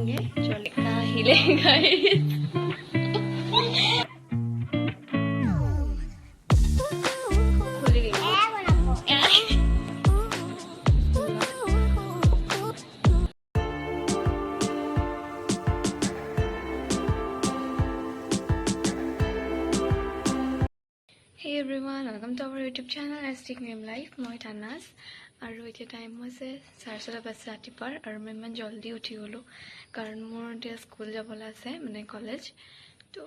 খাওঁগে জলকা আহিলে guys Hey everyone, welcome to our YouTube channel Hashtag Name Life. মই তানাজ আৰু এতিয়া টাইম হৈছে 7:30 বাজি ৰাতিপুৱাৰ আৰু মই ইমান জলদি উঠি গ'লো কাৰণ মোৰ এতিয়া স্কুল যাবলৈ আছে মানে কলেজ তো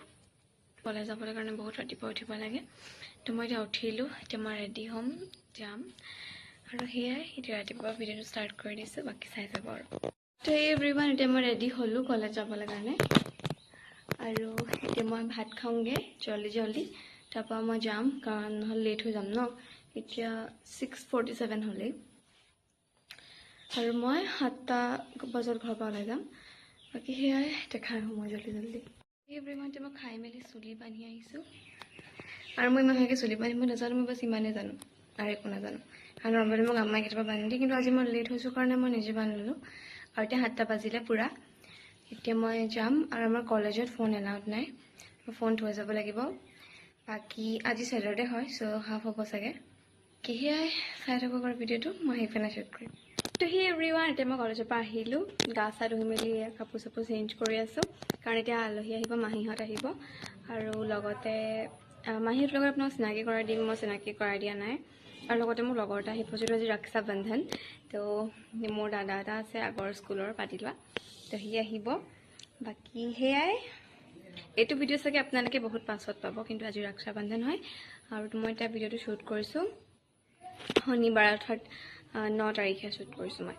কলেজ যাবলৈ কাৰণে বহুত ৰাতিপুৱা উঠিব লাগে তো মই এতিয়া উঠিলোঁ এতিয়া মই ৰেডি হ'ম যাম আৰু সেয়াই এতিয়া ৰাতিপুৱা ভিডিঅ'টো ষ্টাৰ্ট কৰি দিছোঁ বাকী চাই যাব আৰু তো hey everyone, এতিয়া মই ৰেডি হ'লোঁ কলেজ যাবলৈ কাৰণে আৰু এতিয়া মই ভাত খাওঁগে জলদি তাৰপৰা মই যাম কাৰণ নহ'লে লেট হৈ যাম ন এতিয়া 6:47 হ'লেই আৰু মই 7টা বজাত ঘৰৰ পৰা ওলাই যাম বাকী সেয়াই দেখাই হ'ম মই জলদি এই ব্ৰেমতে মই খাই মেলি চুলি বান্ধি আহিছোঁ আৰু মই ইমান ভালকৈ চুলি বান্ধিব নাজানো মই বাছ ইমানেই জানো আৰু একো নাজানো আৰু নৰ্মেলি মোক আম্মাই কেতিয়াবা বান্ধি দিয়ে কিন্তু আজি মই লেট হৈছোঁ কাৰণে মই নিজে বান্ধি ল'লোঁ আৰু এতিয়া 7টা বাজিলে পূৰা এতিয়া মই যাম আৰু আমাৰ কলেজত ফোন এলাউড নাই ফোন থৈ যাব লাগিব বাকি আজি স্যাটাৰডে হয় সো হাফ হ'ব চাগে কি সেয়াই চাই থাকক আৰু ভিডিঅ'টো মই সেইফালে শ্বুট কৰিম তো হি এভৰিৱান এতিয়া মই কলেজৰ পৰা আহিলোঁ গা চা ধুই মেলি কাপোৰ চাপোৰ চেঞ্জ কৰি আছোঁ কাৰণ এতিয়া আলহী আহিব মাহীহঁত আহিব আৰু লগতে মাহীহঁতৰ লগত আপোনাক চিনাকি কৰাই দিম মই চিনাকি কৰাই দিয়া নাই আৰু লগতে মোৰ লগৰ এটা আহিব যিটো আজি ৰক্ষা বন্ধন তো মোৰ দাদা এটা আছে আগৰ স্কুলৰ পাতি লোৱা তো সি আহিব বাকী সেয়াই এইটো ভিডিঅ' চাগে আপোনালোকে বহুত পাছত পাব কিন্তু আজি ৰক্ষা বন্ধন হয় আৰু মই এটা ভিডিঅ'টো শ্বুট কৰিছোঁ শনিবাৰ অৰ্থাৎ 9 তাৰিখে শ্বুট কৰিছোঁ মই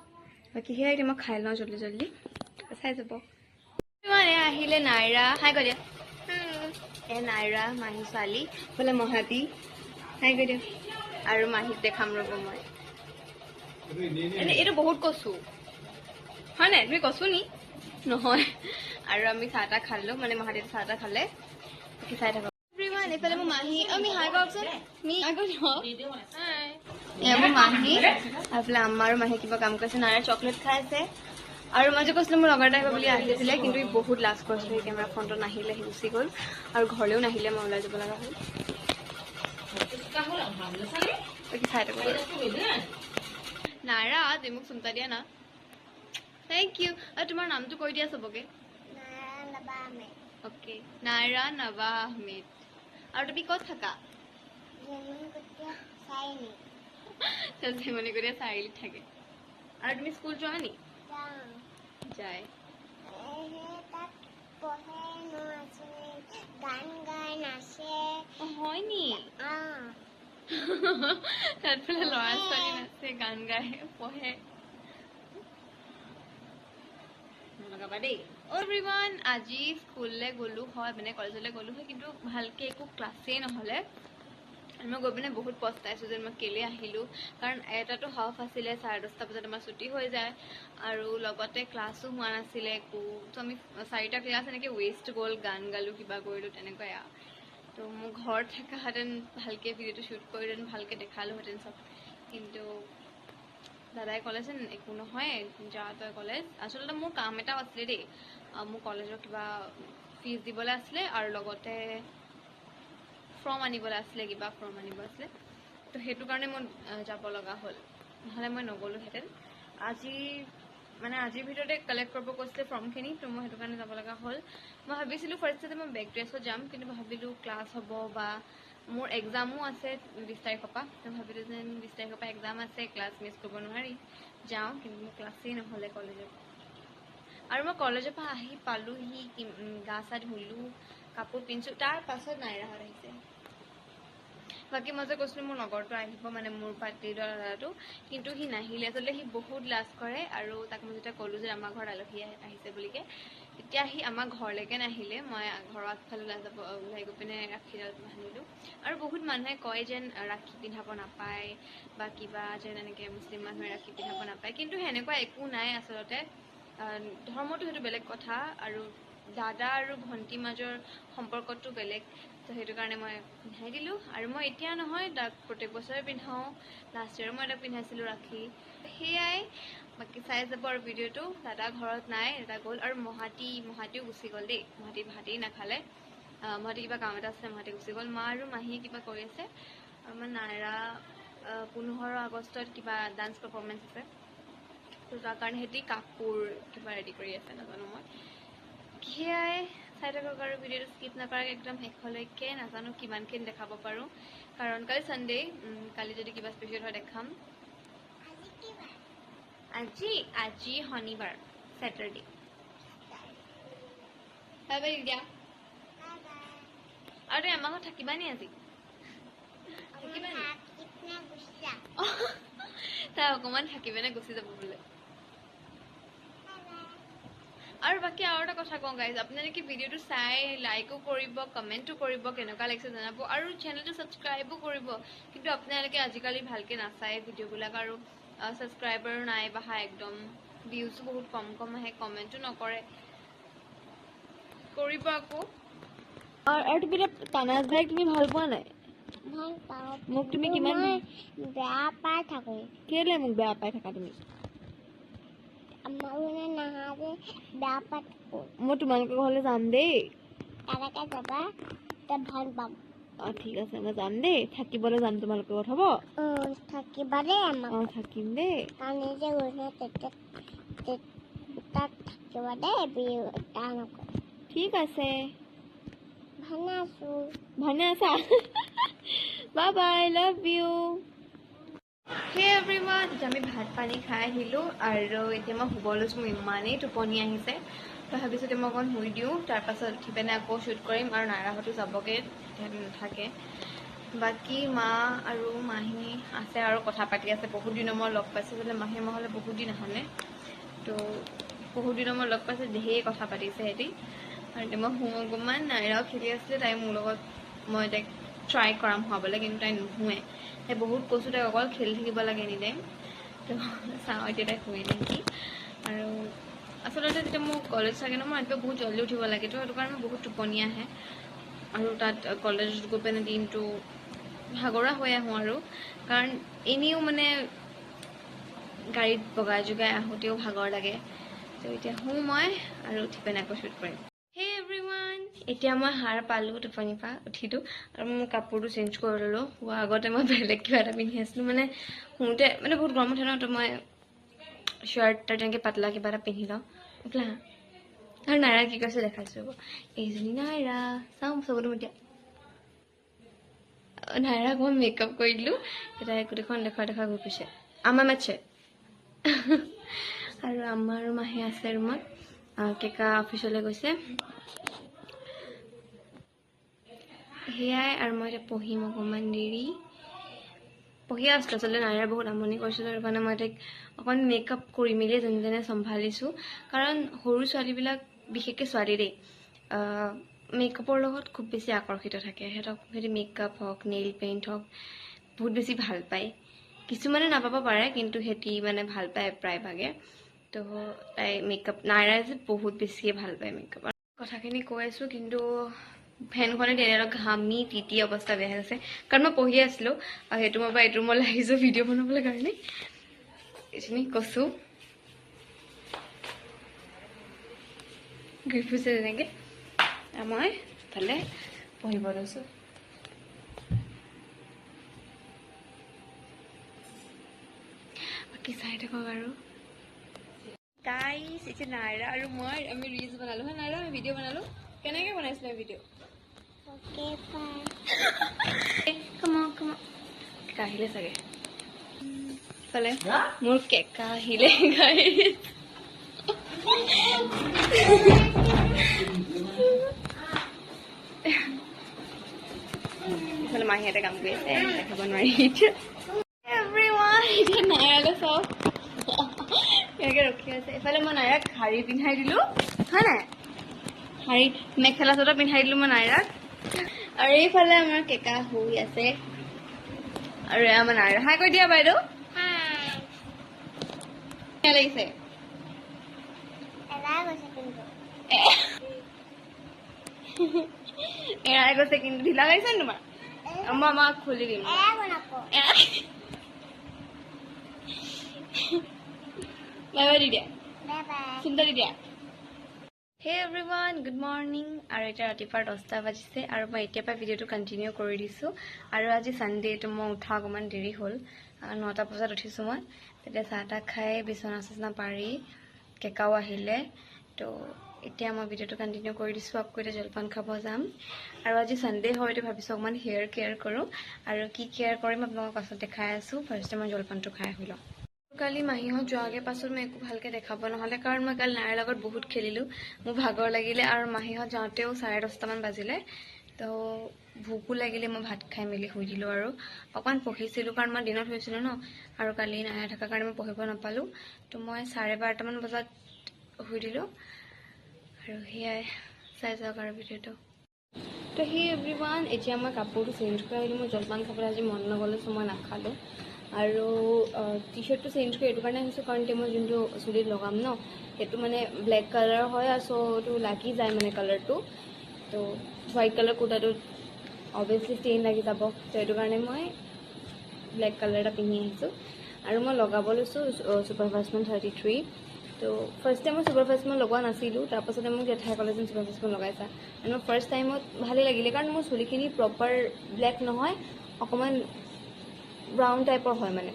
বাকী সেয়াই এতিয়া মই খাই লওঁ জলদি চাই যাব মানে আহিলে নাইৰা হাই কৈ দিয়া নাইৰা মাহী ছোৱালী বোলে মহাতি হাই কৈ দিয়া আৰু মাহীক দেখাম ৰ'ব মই এইটো বহুত কচু হয় নাই তুমি কচু নি নহয় আৰু আমি চাহটা খালোঁ মানে মহাদেৱ চাহটা খালে কি চাই থাকক এভৰিৱান এইফালে মোৰ মাহী আমি হাই কওকচোন মি আগত মোৰ মাহী এইফালে আম্মা আৰু মাহী কিবা কাম কৰিছে নাইৰা চকলেট খাই আছে আৰু মই যে কৈছিলোঁ মোৰ লগৰ এটা আহিব বুলি আহিছিলে কিন্তু বহুত লাজ কৰিছিলে সেই কেমেৰা ফোনটো নাহিলে সি গুচি গ'ল আৰু ঘৰলৈও নাহিলে মই ওলাই যাব লগা হ'ল কি চাই থাকক নাইৰা তুমি মোক চিন্তা দিয়া না থেংক ইউ আৰু তোমাৰ নামটো কৈ দিয়া চবকে ওকে নাইৰা নবা আহমেদ আৰু তুমি ক'ত থাকা জেমনিকটীয়া চাৰিআলিত থাকে আৰু তুমি স্কুল যোৱা নি যায় হয় নি তাত বোলে ল'ৰা ছোৱালী নাচে গান গাই পঢ়ে লগাবা দেই এভৰিৱান আজি স্কুললৈ গ'লো হয় মানে কলেজলৈ গ'লো হয় কিন্তু ভালকৈ একো ক্লাছেই নহ'লে মই গৈ পিনে বহুত পস্তাইছোঁ যে মই কেলৈ আহিলোঁ কাৰণ এটাতো হাফ আছিলে 10:30 বজাত আমাৰ ছুটি হৈ যায় আৰু লগতে ক্লাছো হোৱা নাছিলে একো তো আমি 4টা ক্লাছ এনেকৈ ৱেষ্ট গ'ল গান গালোঁ কিবা কৰিলোঁ তেনেকুৱাই তো মোৰ ঘৰত থকাহেঁতেন ভালকৈ ভিডিঅ'টো শ্বুট কৰিহেঁতেন ভালকৈ দেখালোহেঁতেন চব কিন্তু দাদাই ক'লেচোন একো নহয় যা তই কলেজ আচলতে মোৰ কাম এটা আছিলে দেই মোৰ কলেজৰ কিবা ফিজ দিবলৈ আছিলে আৰু লগতে ফৰ্ম আনিবলৈ আছিলে কিবা ফৰ্ম আনিব আছিলে তো সেইটো কাৰণে মই যাব লগা হ'ল নহ'লে মই নগ'লোহেঁতেন আজিৰ ভিতৰতে কালেক্ট কৰিব কৈছিলে ফৰ্মখিনি তো মই সেইটো কাৰণে যাব লগা হ'ল মই ভাবিছিলোঁ ফাৰ্ষ্টতে মই বেক ড্ৰেছত যাম কিন্তু ভাবিলোঁ ক্লাছ হ'ব বা মোৰ এক্সামো আছে 20 তাৰিখৰ পৰা তো ভাবিলোঁ যে 20 তাৰিখৰ পৰা এক্সাম আছে ক্লাছ মিছ কৰিব নোৱাৰি যাওঁ কিন্তু মোৰ ক্লাছেই নহ'লে কলেজত আৰু মই কলেজৰ পৰা আহি পালোঁহি গা চা ধুলোঁ কাপোৰ পিন্ধিছোঁ তাৰ পাছত নাইৰাহঁত আহিছে বাকী মই যে কৈছিলোঁ মোৰ লগৰটো আহিব মানে মোৰ পাতি লোৱা দাদাটো কিন্তু সি নাহিলে আচলতে সি বহুত লাজ কৰে আৰু তাক মই যেতিয়া ক'লোঁ যে আমাৰ ঘৰত আলহী আহিছে বুলিকে তেতিয়া সি আমাৰ ঘৰলৈকে নাহিলে মই ঘৰৰ আগফালে ওলাই গৈ পিনে ৰাখীডাল বান্ধিলোঁ আৰু বহুত মানুহে কয় যেন ৰাখী পিন্ধাব নাপায় বা কিবা যেন এনেকৈ মুছলিম মানুহে ৰাখী পিন্ধাব নাপায় কিন্তু সেনেকুৱা একো নাই আচলতে ধৰ্মটো সেইটো বেলেগ কথা আৰু দাদা আৰু ভণ্টিৰ মাজৰ সম্পৰ্কটো বেলেগ তো সেইটো কাৰণে মই পিন্ধাই দিলোঁ আৰু মই এতিয়া নহয় তাক প্ৰত্যেক বছৰে পিন্ধাওঁ লাষ্ট ইয়েৰো মই এটা পিন্ধাইছিলোঁ ৰাখী সেয়াই বাকী চাই যাব আৰু ভিডিঅ'টো। দাদা ঘৰত নাই, দাদা গ'ল। আৰু মহাতিও গুচি গ'ল দেই। মহাতি ভাতেই নাখালে, মহাতি কিবা কাম এটা আছে, মহাতি গুচি গ'ল। মা আৰু মাহীয়ে কিবা কৰি আছে। আৰু আমাৰ নাইৰা 15 আগষ্টত কিবা ডান্স পাৰফৰ্মেঞ্চ আছে, তো তাৰ কাৰণে সিহঁতি কাপোৰ কিবা ৰেডি কৰি আছে, নাজানো মই। সেয়াই, চাই থাকক আৰু ভিডিঅ'টো স্কিপ নকৰাকৈ একদম শেষলৈকে। নাজানো কিমানখিনি দেখাব পাৰোঁ, কাৰণ কালি ছানডে', কালি যদি কিবা স্পেচিয়েল হয় দেখাম। আজি শনিবাৰ, ছেটাৰডে। বাই বাই দিয়া। আৰু তুমি আমাৰ ঘৰত থাকিবা নি আজি? থাকিবা নি? তাই অকণমান থাকি পিনে গুচি যাব বোলে। আৰু বাকী আৰু এটা কথা কওঁ গাইজ, আপোনালোকে ভিডিঅ'টো চাই লাইকো কৰিব, কমেণ্টো কৰিব, কেনেকুৱা লাগিছে জনাব, আৰু চেনেলটো ছাবস্ক্ৰাইবো কৰিব। কিন্তু আপোনালোকে আজিকালি ভালকৈ নাচায় ভিডিঅ'বিলাক, আৰু ছাবস্ক্ৰাইবাৰো নাই বঢ়া একদম, ভিউজো বহুত কম আহে, কমেণ্টো নকৰে। কৰিব আকৌ। আৰু তুমি তানাজ ভাইক তুমি ভাল পোৱা নাই? ভাল পাওঁ। মোক তুমি কিমান বেয়া পাই থাকো। কেলে মোক বেয়া পাই থাকা তুমি? আমাৰ মানে নাহাগে বেয়া পাই থাকো। মই তোমালোকৰ ঘৰলৈ যাম দেই। তালৈকে যাবা, তই ভাল পাম। ঠিক আছে, মই যাম দেই, থাকিবলৈ যাম তোমালোকৰ ঘৰত, হ'ব? থাকিবা দেই আমাক। থাকিম দেই। আমি যে গৈছে তেতিয়া তাত থাকিবা দেই, ঠিক আছে। ভালে আছো। আছা? Bye bye, love you. Hey everyone, এতিয়া আমি ভাত পানী খাই আহিলোঁ, আৰু এতিয়া মই শুব লৈছোঁ। মোৰ ইমানেই টোপনি আহিছে, তো ভাবিছোঁ এতিয়া মই অকণ শুই দিওঁ, তাৰপাছত উঠি পিনে আকৌ শ্বুট কৰিম। আৰু নাইৰাহঁতো যাবগৈ, তেতিয়াহ'লে নাথাকে। বাকী মা আৰু মাহী আছে আৰু কথা পাতি আছে। বহুত দিনৰ মই লগ পাইছোঁ, বোলে মাহী নহ'লে বহুত দিন আহনে, তো বহুত দিনৰ মই লগ পাইছোঁ, ধেৰ কথা পাতিছে সিহঁতি। আৰু এতিয়া মই শুওঁ অকণমান। নাইৰাও খেলি আছিলে, তাই মোৰ লগত, মই তাইক ট্ৰাই কৰাম শুৱাবলৈ, কিন্তু তাই নুশুৱে। তাই বহুত কৈছোঁ তাইক অকল খেলি থাকিব লাগে এনিটাইম, তো চাওঁ এতিয়া তাই শুৱে নেকি। আৰু আচলতে যেতিয়া মোৰ কলেজ থাকে ন, মই ৰাতিপুৱা বহুত জল্দি উঠিব লাগে, তো সেইটো কাৰণে মোৰ বহুত টোপনি আহে। আৰু তাত কলেজত গৈ পিনে দিনটো ভাগৰুৱা হৈ আহোঁ, আৰু কাৰণ এনেও মানে গাড়ীত বগাই জগাই আহোঁতেও ভাগৰ লাগে। তো এতিয়া শুওঁ মই, আৰু উঠি পিনে আকৌ শ্বুট কৰিম। Hey everyone, এতিয়া মই সাৰ পালোঁ টোপনিৰ পৰা, উঠিলোঁ, আৰু মোৰ কাপোৰটো চেঞ্জ কৰি ল'লোঁ। হোৱাৰ আগতে মই বেলেগ কিবা এটা পিন্ধি আছিলোঁ, মানে শুওঁতে মানে বহুত গৰম উঠে ন, তো মই শ্বাৰ্ট তেনেকৈ পাতলা কিবা এটা পিন্ধি লওঁ। উঠলা? আৰু নাইৰা কি কৈছে দেখাইছোঁ, এইজনী নাইৰা, চাওঁ চকুটো এতিয়া। নাইৰাক মই মেকআপ কৰি দিলোঁ, তাই গোটেইখন দেখুৱাই ঘূৰি ফুৰিছে। আমাৰ মেটছে। আৰু আমাৰ মাহী আছে ৰুমত, কেকা অফিচলৈ গৈছে। সেয়াই, আৰু মই এতিয়া পঢ়িম অকণমান দেৰি। পঢ়ি আছিলোঁ, আচলতে নাইৰাৰ বহুত আমনি কৰিছিলোঁ, সেইটো কাৰণে মই তাইক অকণ মেকআপ কৰি মেলি যেনে চম্ভালিছোঁ। কাৰণ সৰু ছোৱালীবিলাক, বিশেষকৈ ছোৱালী দেই, মেকআপৰ লগত খুব বেছি আকৰ্ষিত থাকে। সিহঁতি মেকআপ হওক, নেইল পেইণ্ট হওক, বহুত বেছি ভাল পায়। কিছুমানে নাপাব পাৰে, কিন্তু সিহঁতি মানে ভাল পায় প্ৰায়ভাগে। তো তাই মেকআপ, নাইৰাই যে বহুত বেছিয়ে ভাল পায় মেকআপ। কথাখিনি কৈ আছোঁ, কিন্তু ফেনখনে তেনেকৈ ঘামি তিতি অৱস্থা বেয়া হৈ গৈছে, কাৰণ মই পঢ়ি আছিলোঁ। আৰু সেইটো মই এইটো ৰুমলৈ আহিছোঁ ভিডিঅ' বনাবলৈ কাৰণে। এইখিনি কৈছোঁ, ঘূৰি ফুৰিছে তেনেকৈ, মই ইফালে পঢ়িব লৈছোঁ। বাকী চাই থাকক আৰু। গাইছ, এতিয়া নাইৰা আৰু মই আমি ৰিলছ বনালোঁ হা। নাইৰা আমি ভিডিঅ' বনালোঁ। কেনেকৈ বনাইছিলোঁ ভিডিঅ'? কেকা আহিলে চাগে, ইফালে মোৰ কেকা আহিলে গাইছ। ইফালে মাহীহঁতে কাম কৰি আছে, দেখাব নোৱাৰি এতিয়া। এভৰিৱান, এতিয়া নাইৰালৈ চাওক এনেকৈ ৰখি আছে। এইফালে মই নাইৰাক শাৰী পিন্ধাই দিলোঁ, হয় নাই? শাৰী, মেখেলা চাদৰ পিন্ধাই দিলোঁ মই নাইৰাক। আৰু এইফালে আমাৰ কেকা শুই আছে, আৰু আমাৰ নাইৰা। হাই কৈ দিয়া বাইদেউ। কেনে লাগিছে? এৰাই গৈছে, কিন্তু ঢিলা লাগিছে নি তোমাৰ? মই আমাক খুলি দিম। বাই বাই দি দিয়া বাই বাই চিন্তা দি দিয়া হে এভৰিৱান গুড মৰ্ণিং আৰু এতিয়া ৰাতিপুৱা 10টা বাজিছে আৰু মই এতিয়াৰ পৰা ভিডিঅ'টো কণ্টিনিউ কৰি দিছোঁ আৰু আজি ছানডে'টো মই উঠা অকণমান দেৰি হ'ল 9টা বজাত উঠিছোঁ মই তেতিয়া চাহ তাহ খাই বিচনা চিচনা পাৰি কেকাও আহিলে তো এতিয়া মই ভিডিঅ'টো কণ্টিনিউ কৰি দিছোঁ আকৌ এতিয়া জলপান খাব যাম আৰু আজি ছানডে' হয় তো ভাবিছোঁ অকণমান হেয়াৰ কেয়াৰ কৰোঁ আৰু কি কেয়াৰ কৰিম আপোনালোকক পাছত দেখাই আছোঁ ফাৰ্ষ্টে মই জলপানটো খাই আহি লওঁ কালি মাহীহঁত যোৱাগে পাছত মই একো ভালকৈ দেখাব নহ'লে কাৰণ মই কালি নাইৰ লগত বহুত খেলিলোঁ মোৰ ভাগৰ লাগিলে আৰু মাহীহঁত যাওঁতেও 10:30মান বাজিলে তো ভোকো লাগিলে মই ভাত খাই মেলি শুই দিলোঁ আৰু অকণমান পঢ়িছিলোঁ কাৰণ মই দিনত শুইছিলোঁ ন আৰু কালি নাই থকাৰ কাৰণে মই পঢ়িব নাপালোঁ তো মই 12:30মান বজাত শুই দিলোঁ আৰু সেয়াই চাই যাওক আৰু ভিডিঅ'টো তো সেই এভৰিৱান এতিয়া মই কাপোৰটো চেঞ্জ কৰি আহিলোঁ মই জলপান খাবলৈ আজি মন নগ'লে চ' মই নাখালোঁ আৰু টি শ্বাৰ্টটো চেঞ্জ কৰি এইটো কাৰণে আহিছোঁ কাৰণ এতিয়া মই যোনটো চুলিত লগাম ন সেইটো মানে ব্লেক কালাৰ হয় আৰু চ' এইটো লাগি যায় মানে কালাৰটো তো হোৱাইট কালাৰ কুৰ্তাটোত অভিয়াছলি ষ্টেইন লাগি যাব তো সেইটো কাৰণে মই ব্লেক কালাৰ এটা পিন্ধি আহিছোঁ আৰু মই লগাব লৈছোঁ ছুপাৰফাষ্টমান 33 তো ফাৰ্ষ্ট টাইম মই ছুপাৰফাষ্টমান লগোৱা নাছিলোঁ তাৰপাছতে মোক জেঠাই ক'লে যেন ছুপাৰফাষ্টমান লগাইছা আৰু মই ফাৰ্ষ্ট টাইমত ভালেই লাগিলে কাৰণ মোৰ চুলিখিনি প্ৰপাৰ ব্লেক নহয় অকণমান ব্ৰাউন টাইপৰ হয় মানে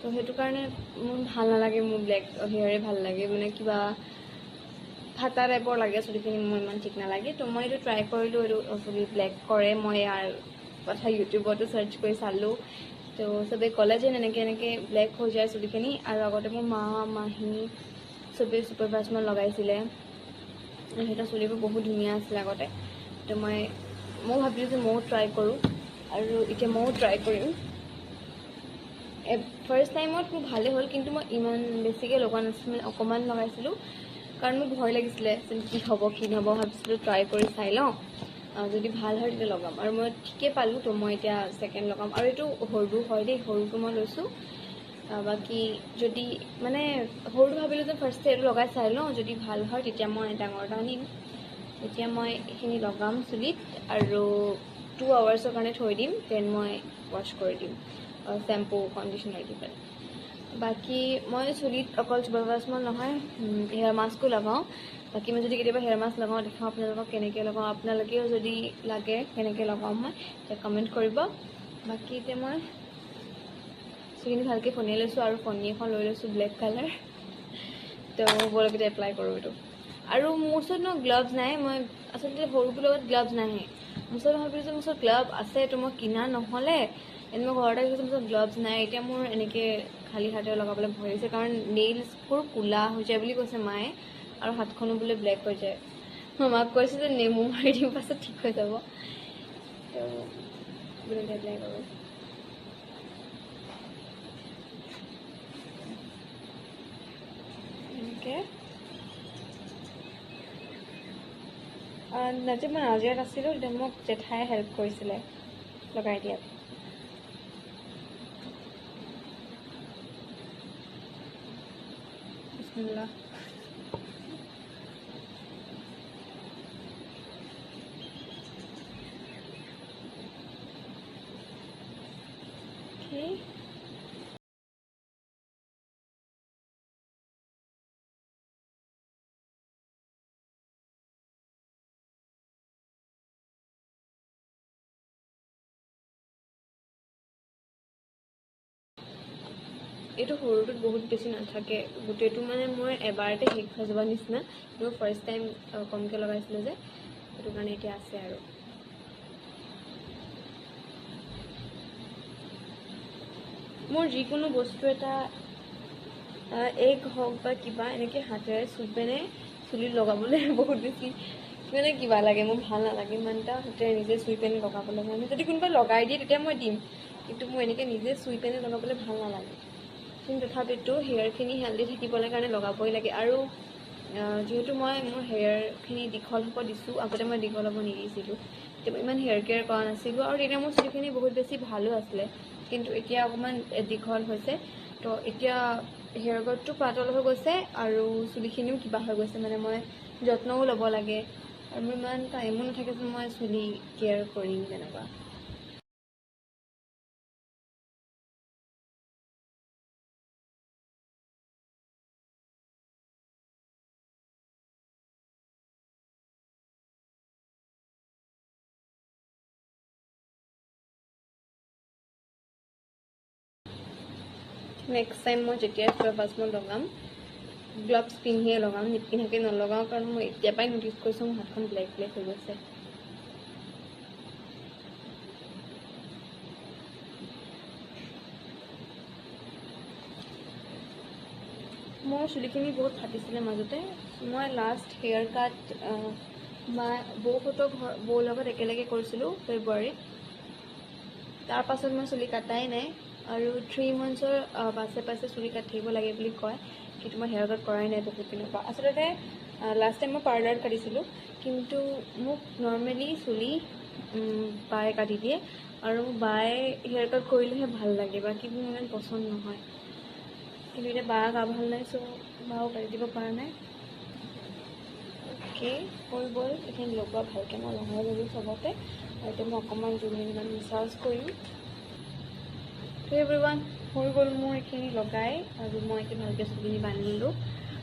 তো সেইটো কাৰণে মোৰ ভাল নালাগে মোৰ ব্লেক হেয়াৰে ভাল লাগে মানে কিবা ফাটা টাইপৰ লাগে চুলিখিনি মোৰ ইমান ঠিক নালাগে তো মই এইটো ট্ৰাই কৰিলোঁ এইটো চুলি ব্লেক কৰে মই ইয়াৰ কথা ইউটিউবতো চাৰ্চ কৰি চালোঁ তো চবেই ক'লে যে এনেকৈ ব্লেক হৈ যায় চুলিখিনি আৰু আগতে মোৰ মা মাহী চবেই ছুপাৰফাষ্টমান লগাইছিলে সিহঁতৰ চুলিবোৰ বহুত ধুনীয়া আছিলে আগতে তো ময়ো ভাবিলোঁ যে ময়ো ট্ৰাই কৰোঁ আৰু এতিয়া ময়ো ট্ৰাই কৰিম ফাৰ্ষ্ট টাইমত মোৰ ভালেই হ'ল কিন্তু মই ইমান বেছিকৈ লগোৱা নাছিলোঁ মানে অকণমান লগাইছিলোঁ কাৰণ মোৰ ভয় লাগিছিলে কি হ'ব কি নহ'ব ভাবিছিলোঁ ট্ৰাই কৰি চাই লওঁ যদি ভাল হয় তেতিয়া লগাম আৰু মই ঠিকেই পালোঁ তো মই এতিয়া ছেকেণ্ড লগাম আৰু এইটো সৰুটো হয় দেই সৰুটো মই লৈছোঁ বাকী যদি মানে সৰুটো ভাবিলোঁ যে ফাৰ্ষ্টে এইটো লগাই চাই লওঁ যদি ভাল হয় তেতিয়া মই ডাঙৰটা আনিম এতিয়া মই এইখিনি লগাম চুলিত আৰু 2 আৱাৰ্ছৰ কাৰণে থৈ দিম দেন মই ৱাশ্ব কৰি দিম শ্বেম্পু কণ্ডিশ্যনাৰ দি পেলাই বাকী মই চুলিত অকল ছুপাৰফাষ্টমান নহয় হেয়াৰ মাস্কো লগাওঁ বাকী মই যদি কেতিয়াবা হেয়াৰ মাস্ক লগাওঁ দেখাওঁ আপোনালোকক কেনেকৈ লগাওঁ আপোনালোকেও যদি লাগে কেনেকৈ লগাওঁ মই তেতিয়া কমেণ্ট কৰিব বাকী এতিয়া মই চুলিখিনি ভালকৈ ফণিয়াই লৈছোঁ আৰু ফণি এখন লৈ লৈছোঁ ব্লেক কালাৰ তো বলকেইটা এপ্লাই কৰোঁ এইটো আৰু মোৰ ওচৰত গ্লাভছ নাই মই আচলতে সৰুটোৰ লগত গ্লাভছ নাহে মোৰ ওচৰত ভাবিছোঁ যে মোৰ ওচৰত গ্লাভ আছে তো মই কিনা নহ'লে এনে মই ঘৰতে গৈছোঁ মোৰ ওচৰত গ্লাভছ নাই এতিয়া মোৰ এনেকৈ খালী হাতেৰে লগাবলৈ ভয় হৈছে কাৰণ নেইলছবোৰ ক'লা হৈ যায় বুলি কৈছে মায়ে আৰু হাতখনো বোলে ব্লেক হৈ যায় মই মাক কৈছোঁ যে নেমু মাৰি দিম পাছত ঠিক হৈ যাব তো বোলে এপ্লাই কৰোঁ এনেকৈ যেতিয়া মই নাজিৰাত আছিলোঁ তেতিয়া মোক জেঠাই হেল্প কৰিছিলে লগাই দিয়াত বিসমিল্লাহ Okay. এইটো সৰুটোত বহুত বেছি নাথাকে গোটেইটো মানে মোৰ এবাৰতে শেষ হৈ যাব নিচিনা মোৰ ফাৰ্ষ্ট টাইম কমকৈ লগাইছিলোঁ যে সেইটো কাৰণে এতিয়া আছে আৰু মোৰ যিকোনো বস্তু এটা এগ হওক বা কিবা এনেকৈ হাতেৰে চুই পিনে চুলিত লগাবলৈ বহুত বেছি মানে কিবা লাগে মোৰ ভাল নালাগে ইমান এটা হাতেৰে নিজে চুই পিনে লগাবলৈ মানে যদি কোনোবাই লগাই দিয়ে তেতিয়া মই দিম কিন্তু মোৰ এনেকৈ নিজে চুই পিনে লগাবলৈ ভাল নালাগে কিন্তু তথাপিতো হেয়াৰখিনি হেল্ডি থাকিবলৈ কাৰণে লগাবই লাগে আৰু যিহেতু মই মোৰ হেয়াৰখিনি দীঘল হ'ব দিছোঁ আগতে মই দীঘল হ'ব নিদিছিলোঁ তেতিয়া ইমান হেয়াৰ কেয়াৰ কৰা নাছিলোঁ আৰু তেতিয়া মোৰ চুলিখিনি বহুত বেছি ভালো আছিলে কিন্তু এতিয়া অকণমান দীঘল হৈছে তো এতিয়া হেয়াৰ গ্ৰথটো পাতল হৈ গৈছে আৰু চুলিখিনিও কিবা হৈ গৈছে মানে মই যত্নও ল'ব লাগে আৰু মোৰ ইমান টাইমো নাথাকে যে মই চুলি কেয়াৰ কৰিম তেনেকুৱা নেক্সট টাইম মই যেতিয়াই চুপাৰ ফাষ্ট মই লগাম গ্লভছ পিন্ধিয়ে লগাম, নিপিন্ধাকৈ নলগাওঁ, কাৰণ মই এতিয়াৰ পৰাই ন'টিছ কৰিছোঁ মোৰ হাতখন ব্লেক ব্লেক হৈ গৈছে। মোৰ চুলিখিনি বহুত ফাটিছিলে মাজতে। মই লাষ্ট হেয়াৰ কাট বৌৰ লগত একেলগে কৰিছিলোঁ ফেব্ৰুৱাৰীত। তাৰ পাছত মই চুলি কাটাই নাই, আৰু 3 monthsৰ পাছে চুলি কাটিব লাগে বুলি কয়, কিন্তু মই হেয়াৰ কাট কৰাই নাই বহুত দিনৰ পৰা। আচলতে লাষ্ট টাইম মই পাৰ্লাৰত কাটিছিলোঁ, কিন্তু মোক নৰ্মেলি চুলি বায়ে কাটি দিয়ে, আৰু বায়ে হেয়াৰ কাট কৰিলেহে ভাল লাগে, বাকী মোৰ ইমান পচন্দ নহয়। কিন্তু এতিয়া বা গা ভাল নাই, চ' বাও কাটি দিব পৰা নাই। অ'কে, হৈ গ'ল এইখিনি লগোৱা ভালকৈ মই লগাই ল'লোঁ চবতে, আৰু এতিয়া মই অকণমান জুলুমিমান মেছাজ কৰিম। এভৰিৱান, হৈ গ'ল মোৰ এইখিনি লগাই, আৰু মই এতিয়া ভালকৈ চুলিখিনি বান্ধি ল'লোঁ,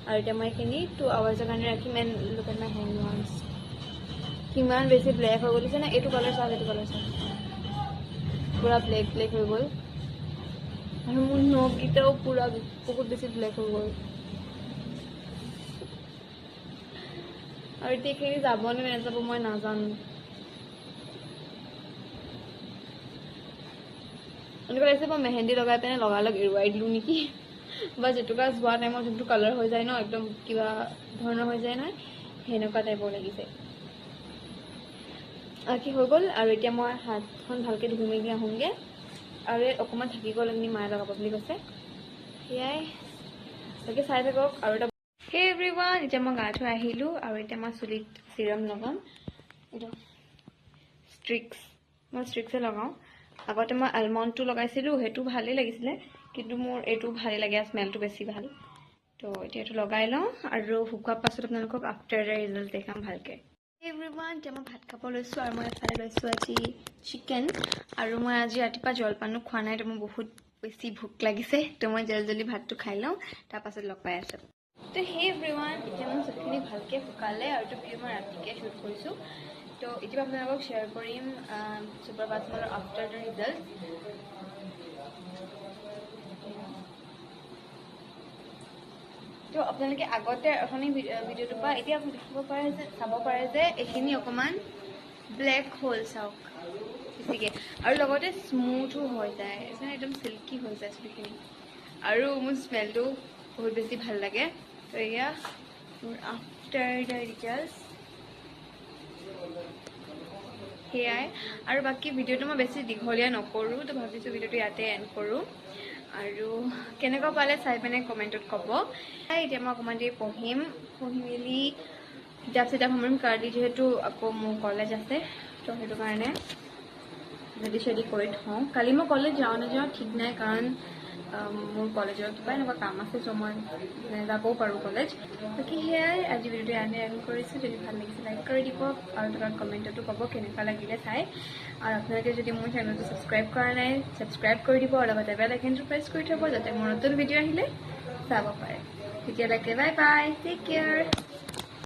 আৰু এতিয়া মই এইখিনি 2 hours কাৰণে ৰাখিম। And look at my hand once, কিমান বেছি ব্লেক হৈ গৈছে নে। এইটো কালাৰ চাওক, এইটো কালাৰ চাওক, পূৰা ব্লেক ব্লেক হৈ গ'ল, আৰু মোৰ নখকেইটাও পূৰা বহুত বেছি ব্লেক হৈ গ'ল। আৰু এতিয়া এইখিনি যাবনে নাযাব মই নাজানো। এনেকুৱা লাগিছে মই মেহেন্দি লগাই পিনে লগালগ এৰুৱাই দিলোঁ নেকি, বা জেতুকা যোৱা টাইমত যোনটো কালাৰ হৈ যায় ন, একদম কিবা ধৰণৰ হৈ যায় নহয়, সেনেকুৱা টাইপৰ লাগিছে। কি হৈ গ'ল, আৰু এতিয়া মই হাতখন ভালকৈ ধুই মেলি আহোঁগৈ, আৰু অকণমান থাকি গ'ল, এমনি মায়ে লগাব বুলি কৈছে। সেয়াই, তাকে চাই থাকক। আৰু এটা হে এভৰিৱান, এতিয়া মই গা ধুই আহিলোঁ, আৰু এতিয়া মই চুলিত চিৰাম লগাম। এইটো মই ষ্ট্ৰিক্সে লগাওঁ। আগতে মই আলমণ্ডটো লগাইছিলোঁ, সেইটো ভালেই লাগিছিলে, কিন্তু মোৰ এইটো ভালেই লাগে, স্মেলটো বেছি ভাল। তো এতিয়া এইটো লগাই লওঁ, আৰু শুকোৱাৰ পাছত আপোনালোকক আফটাৰ দ্য ৰিজাল্ট দেখাম ভালকৈ। এভৰিৱান, এতিয়া মই ভাত খাব লৈছোঁ, আৰু মই এফালে লৈছোঁ আজি চিকেন, আৰু মই আজি ৰাতিপুৱা জলপানো খোৱা নাই, তো মোৰ বহুত বেছি ভোক লাগিছে, তো মই জলদি ভাতটো খাই লওঁ, তাৰপাছত লগ পাই আছোঁ। তো সেই এভৰিৱান, এতিয়া মই চুলিখিনি ভালকৈ শুকালে, আৰু এইটো ভিডিঅ' মই ৰাতিকৈ শ্বুট কৰিছোঁ। তো এতিয়া আপোনালোকক শ্বেয়াৰ কৰিম চুপাৰ ফাষ্ট মলৰ আফটাৰ দ্য ৰিজাল্ট। তো আপোনালোকে আগতে অথনি ভিডিঅ'টোৰ পৰা এতিয়া চাব পাৰে যে এইখিনি অকণমান ব্লেক হ'ল, চাওক বেছিকৈ, আৰু লগতে স্মুথো হৈ যায়, একদম চিল্কি হৈ যায় চুলিখিনি, আৰু মোৰ স্মেলটো বহুত বেছি ভাল লাগে। তো এয়া মোৰ আফটাৰ দ্য ৰিজাল্ট সেয়াই। আৰু বাকী ভিডিঅ'টো মই বেছি দীঘলীয়া নকৰোঁ, তো ভাবিছোঁ ভিডিঅ'টো ইয়াতে এণ্ড কৰোঁ, আৰু কেনেকুৱা পালে চাই পিনে কমেণ্টত ক'ব। এতিয়া মই অকণমান দেৰি পঢ়ি মেলি কিতাপ চিতাপ সামৰিম, কালি যিহেতু আকৌ মোৰ কলেজ আছে, তো সেইটো কাৰণে ৰেডি কৰি থওঁ। কালি মই কলেজ যাওঁ নাযাওঁ ঠিক নাই, কাৰণ মোৰ কলেজৰ কিবা এনেকুৱা কাম আছে, চ' মই যাবও পাৰোঁ কলেজ। বাকী সেয়াই, আজি ভিডিঅ'টো ইয়াতে এণ্ড কৰিছোঁ। যদি ভাল লাগিছে লাইক কৰি দিব, আৰু তোমাৰ কমেণ্টতো ক'ব কেনেকুৱা লাগিলে চাই, আৰু আপোনালোকে যদি মোৰ চেনেলটো ছাবস্ক্ৰাইব কৰা নাই, ছাবস্ক্ৰাইব কৰি দিব, আৰু লগতে বেল আইকনটো প্ৰেছ কৰি থ'ব, যাতে মোৰ নতুন ভিডিঅ' আহিলে চাব পাৰে। তেতিয়ালৈকে বাই বাই, টেক কেয়াৰ।